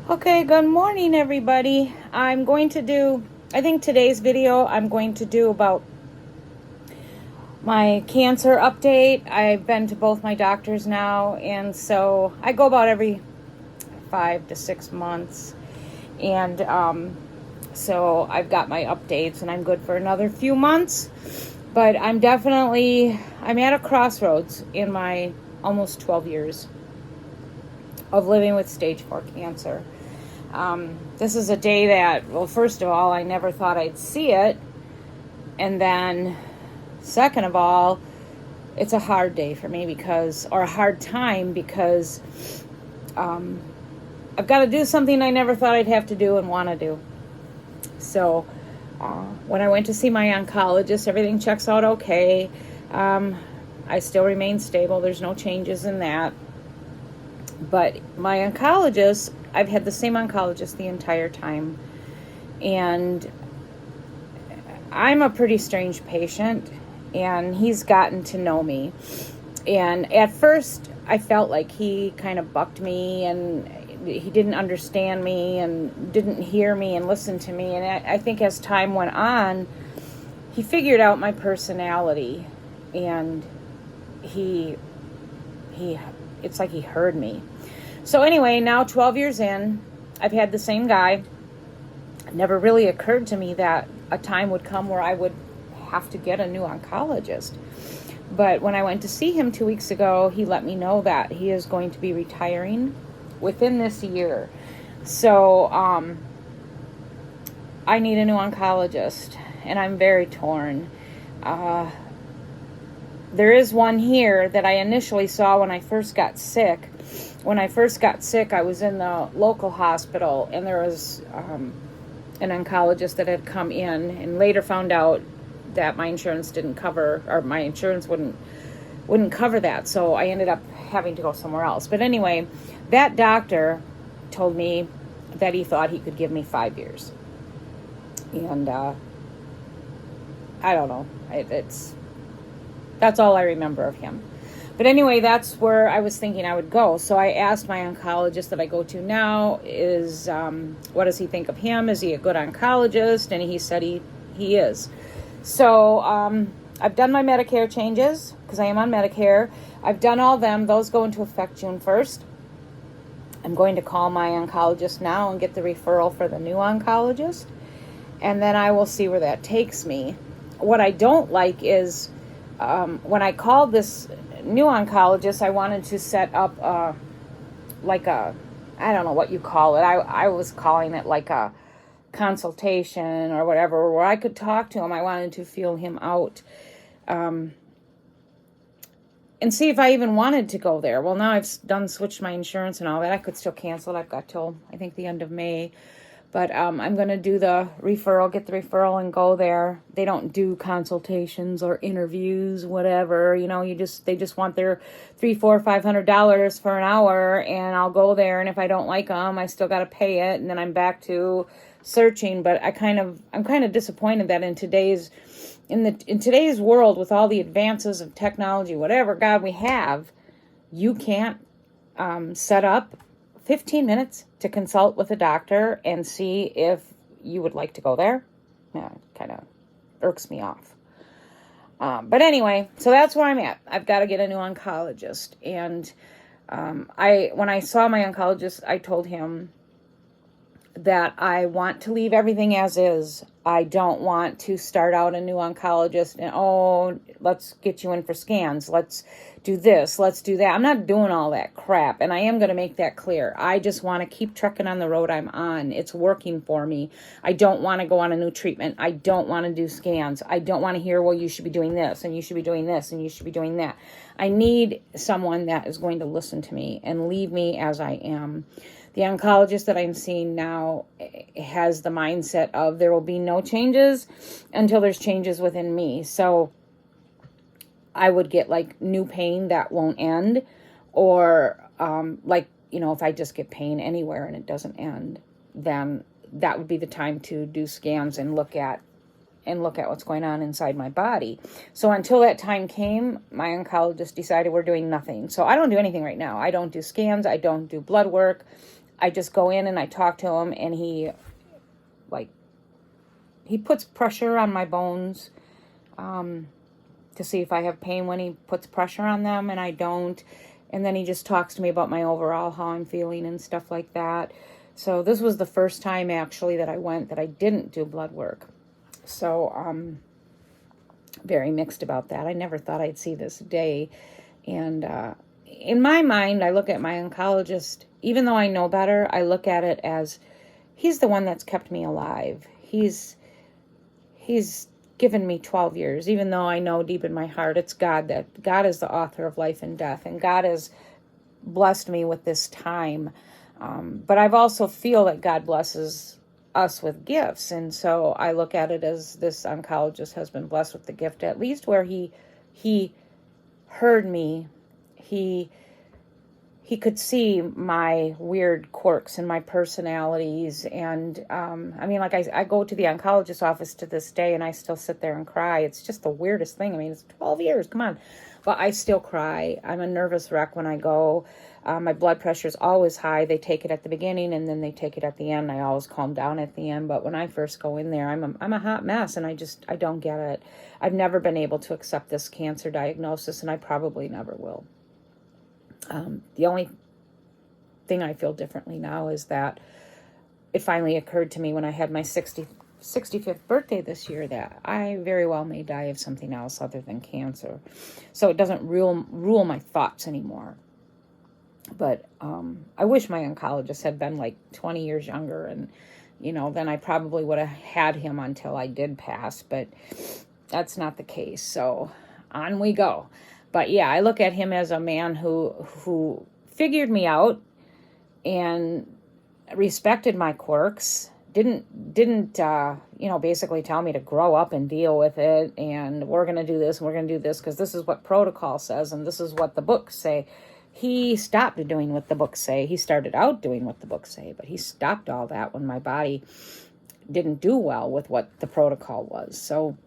Okay, good morning, everybody. I think today's video I'm going to do about my cancer update. I've been to both my doctors now, and so I go about every 5 to 6 months. And so I've got my updates, and I'm good for another few months. But I'm at a crossroads in my almost 12 years of living with stage 4 cancer. This is a day that, well, first of all, I never thought I'd see it. And then, second of all, it's a hard day for me or a hard time because I've got to do something I never thought I'd have to do and want to do. So, when I went to see my oncologist, everything checks out okay. I still remain stable. There's no changes in that. But my oncologist, I've had the same oncologist the entire time. And I'm a pretty strange patient, and he's gotten to know me. And at first, I felt like he kind of bucked me, and he didn't understand me and didn't hear me and listen to me. And I think as time went on, he figured out my personality, and it's like he heard me. So anyway, now 12 years in, I've had the same guy. It never really occurred to me that a time would come where I would have to get a new oncologist. But when I went to see him 2 weeks ago, he let me know that he is going to be retiring within this year. So I need a new oncologist, and I'm very torn. There is one here that I initially saw when I first got sick. When I first got sick, I was in the local hospital, and there was an oncologist that had come in, and later found out that my insurance didn't cover, or my insurance wouldn't cover that, so I ended up having to go somewhere else. But anyway, that doctor told me that he thought he could give me 5 years. And I don't know. That's all I remember of him. But anyway, that's where I was thinking I would go. So I asked my oncologist that I go to now, what does he think of him? Is he a good oncologist? And he said he is. So I've done my Medicare changes because I am on Medicare. I've done all them. Those go into effect June 1st. I'm going to call my oncologist now and get the referral for the new oncologist. And then I will see where that takes me. What I don't like is when I called this new oncologist, I wanted to set up I don't know what you call it. I was calling it like a consultation or whatever, where I could talk to him. I wanted to feel him out and see if I even wanted to go there. Well, now I've switched my insurance and all that. I could still cancel it. I've got till, I think, the end of May. But I'm going to do the referral, get the referral and go there. They don't do consultations or interviews, whatever. You know, they just want their $300, $400, $500 for an hour, and I'll go there. And if I don't like them, I still got to pay it. And then I'm back to searching. But I'm kind of disappointed that in today's world, with all the advances of technology, whatever God we have, you can't set up 15 minutes to consult with a doctor and see if you would like to go there. Yeah, it kind of irks me off. But anyway, so that's where I'm at. I've got to get a new oncologist. And when I saw my oncologist, I told him that I want to leave everything as is. I don't want to start out a new oncologist and, let's get you in for scans. Let's do this. Let's do that. I'm not doing all that crap. And I am going to make that clear. I just want to keep trucking on the road I'm on. It's working for me. I don't want to go on a new treatment. I don't want to do scans. I don't want to hear, well, you should be doing this and you should be doing this and you should be doing that. I need someone that is going to listen to me and leave me as I am. The oncologist that I'm seeing now has the mindset of there will be no changes until there's changes within me. So I would get like new pain that won't end, or if I just get pain anywhere and it doesn't end, then that would be the time to do scans and look at what's going on inside my body. So until that time came, my oncologist decided we're doing nothing. So I don't do anything right now. I don't do scans. I don't do blood work. I just go in and I talk to him, and like, he puts pressure on my bones, to see if I have pain when he puts pressure on them, and I don't. And then he just talks to me about my overall, how I'm feeling and stuff like that. So this was the first time actually that I went that I didn't do blood work. So very mixed about that. I never thought I'd see this day. And in my mind, I look at my oncologist, even though I know better, I look at it as he's the one that's kept me alive. He's given me 12 years, even though I know deep in my heart it's God, that God is the author of life and death, and God has blessed me with this time. But I've also feel that God blesses us with gifts, and so I look at it as this oncologist has been blessed with the gift, at least where he heard me. He could see my weird quirks and my personalities. And I mean, like, I go to the oncologist's office to this day and I still sit there and cry. It's just the weirdest thing. I mean, it's 12 years, come on. But I still cry. I'm a nervous wreck when I go. My blood pressure is always high. They take it at the beginning and then they take it at the end. I always calm down at the end. But when I first go in there, I'm a hot mess, and I don't get it. I've never been able to accept this cancer diagnosis, and I probably never will. The only thing I feel differently now is that it finally occurred to me when I had my 65th birthday this year that I very well may die of something else other than cancer. So it doesn't rule my thoughts anymore. But I wish my oncologist had been like 20 years younger, and then I probably would have had him until I did pass, but that's not the case. So on we go. But yeah, I look at him as a man who figured me out and respected my quirks, didn't basically tell me to grow up and deal with it, and we're going to do this and we're going to do this because this is what protocol says and this is what the books say. He stopped doing what the books say. He started out doing what the books say, but he stopped all that when my body didn't do well with what the protocol was. So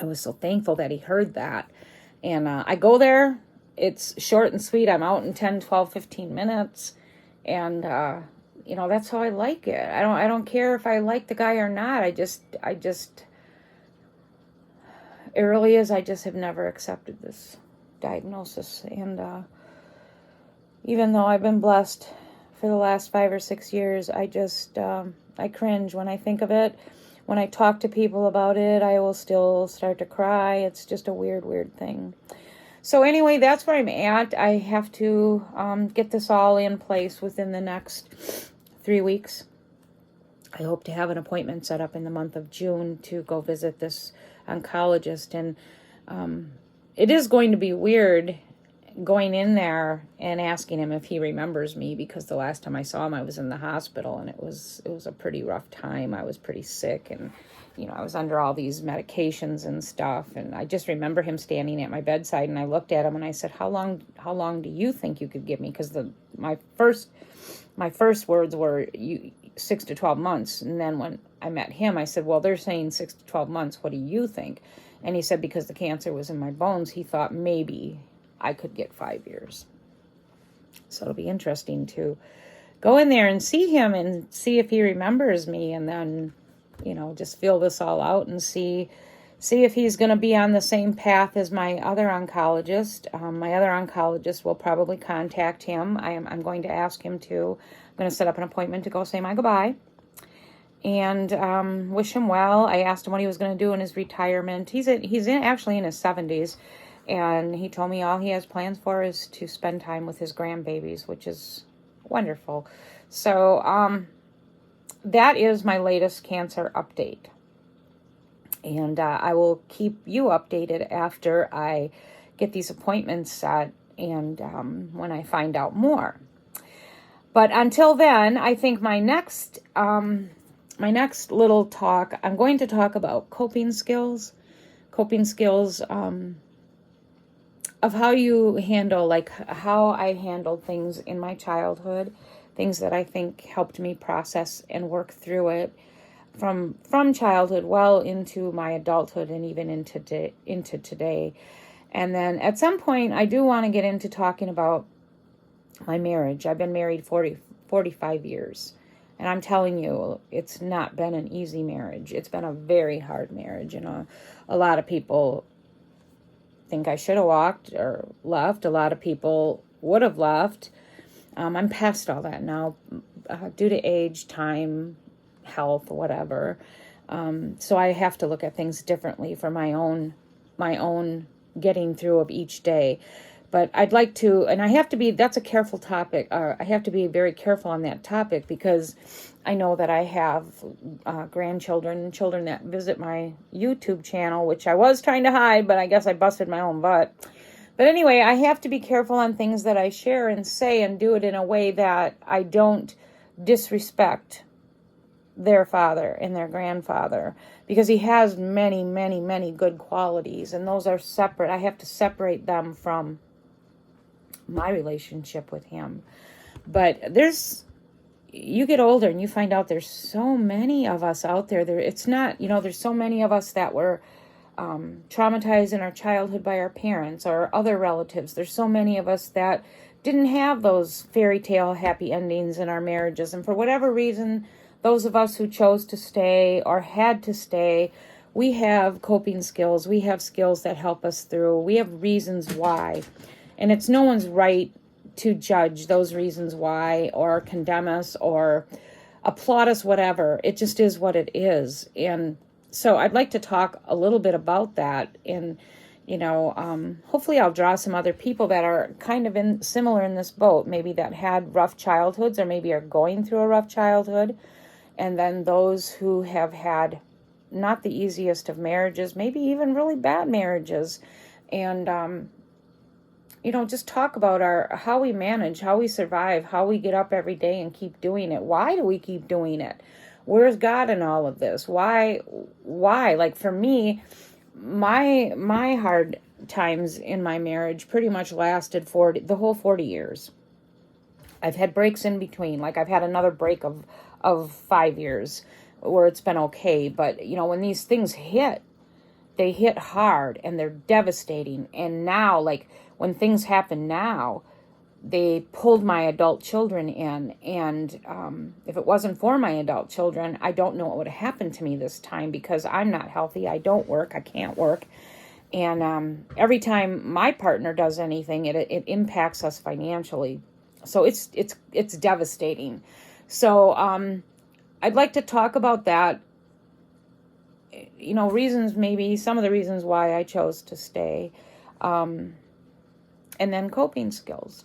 I was so thankful that he heard that. And I go there. It's short and sweet. I'm out in 10, 12, 15 minutes. And, that's how I like it. I don't care if I like the guy or not. It really is. I just have never accepted this diagnosis. And even though I've been blessed for the last 5 or 6 years, I cringe when I think of it. When I talk to people about it, I will still start to cry. It's just a weird, weird thing. So anyway, that's where I'm at. I have to get this all in place within the next 3 weeks. I hope to have an appointment set up in the month of June to go visit this oncologist. And it is going to be weird going in there and asking him if he remembers me, because the last time I saw him, I was in the hospital, and it was a pretty rough time. I was pretty sick, and I was under all these medications and stuff, and I just remember him standing at my bedside, and I looked at him and I said, how long do you think you could give me? Because my first words were 6 to 12 months. And then when I met him, I said, well, they're saying 6 to 12 months. What do you think? And he said, because the cancer was in my bones, he thought maybe I could get 5 years. So it'll be interesting to go in there and see him and see if he remembers me, and then, just feel this all out and see if he's going to be on the same path as my other oncologist. My other oncologist will probably contact him. I'm going to ask him to. I'm going to set up an appointment to go say my goodbye and wish him well. I asked him what he was going to do in his retirement. He's actually in his 70s. And he told me all he has plans for is to spend time with his grandbabies, which is wonderful. So that is my latest cancer update. And I will keep you updated after I get these appointments set and when I find out more. But until then, I think my next little talk, I'm going to talk about coping skills of how you handle, like how I handled things in my childhood, things that I think helped me process and work through it from childhood well into my adulthood and even into today. And then at some point, I do want to get into talking about my marriage. I've been married 45 years. And I'm telling you, it's not been an easy marriage. It's been a very hard marriage. And a lot of people think I should have walked or left. A lot of people would have left. I'm past all that now, due to age, time, health, whatever. So I have to look at things differently for my own getting through of each day. But I'd like to, and I have to be, that's a careful topic. I have to be very careful on that topic because I know that I have grandchildren, children that visit my YouTube channel, which I was trying to hide, but I guess I busted my own butt. But anyway, I have to be careful on things that I share and say and do it in a way that I don't disrespect their father and their grandfather, because he has many, many, many good qualities, and those are separate. I have to separate them from my relationship with him. But you get older and you find out there's so many of us out there. It's not, there's so many of us that were traumatized in our childhood by our parents or other relatives. There's so many of us that didn't have those fairy tale happy endings in our marriages, and for whatever reason, those of us who chose to stay or had to stay, we have coping skills. We have skills that help us through. We have reasons why. And it's no one's right to judge those reasons why or condemn us or applaud us, whatever. It just is what it is. And so I'd like to talk a little bit about that. And, hopefully I'll draw some other people that are kind of similar in this boat, maybe that had rough childhoods or maybe are going through a rough childhood. And then those who have had not the easiest of marriages, maybe even really bad marriages. And, just talk about how we manage, how we survive, how we get up every day and keep doing it. Why do we keep doing it? Where's God in all of this? Why? Like for me, my hard times in my marriage pretty much lasted the whole 40 years. I've had breaks in between. Like I've had another break of 5 years where it's been okay. But, when these things hit, they hit hard and they're devastating. And now, like when things happen now, they pulled my adult children in. And if it wasn't for my adult children, I don't know what would have happened to me this time because I'm not healthy. I don't work. I can't work. And every time my partner does anything, it impacts us financially. So it's devastating. So I'd like to talk about that, reasons, maybe some of the reasons why I chose to stay, and then coping skills.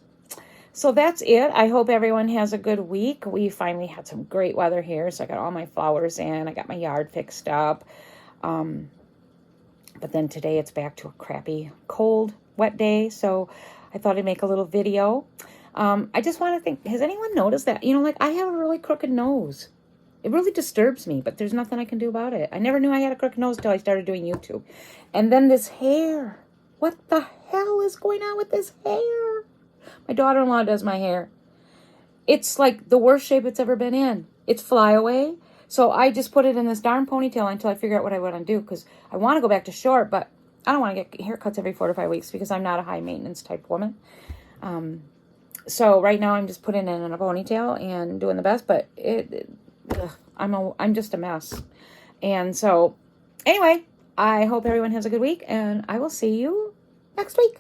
So that's it. I hope everyone has a good week. We finally had some great weather here, so I got all my flowers in. I got my yard fixed up. But then today it's back to a crappy, cold, wet day, so I thought I'd make a little video. I just want to think, has anyone noticed that? I have a really crooked nose. It really disturbs me, but there's nothing I can do about it. I never knew I had a crooked nose until I started doing YouTube. And then this hair. What the hell is going on with this hair? My daughter-in-law does my hair. It's like the worst shape it's ever been in. It's flyaway. So I just put it in this darn ponytail until I figure out what I want to do, because I want to go back to short, but I don't want to get haircuts every 4 to 5 weeks because I'm not a high maintenance type woman. So right now I'm just putting it in a ponytail and doing the best, but I'm just a mess. And so anyway, I hope everyone has a good week, and I will see you next week.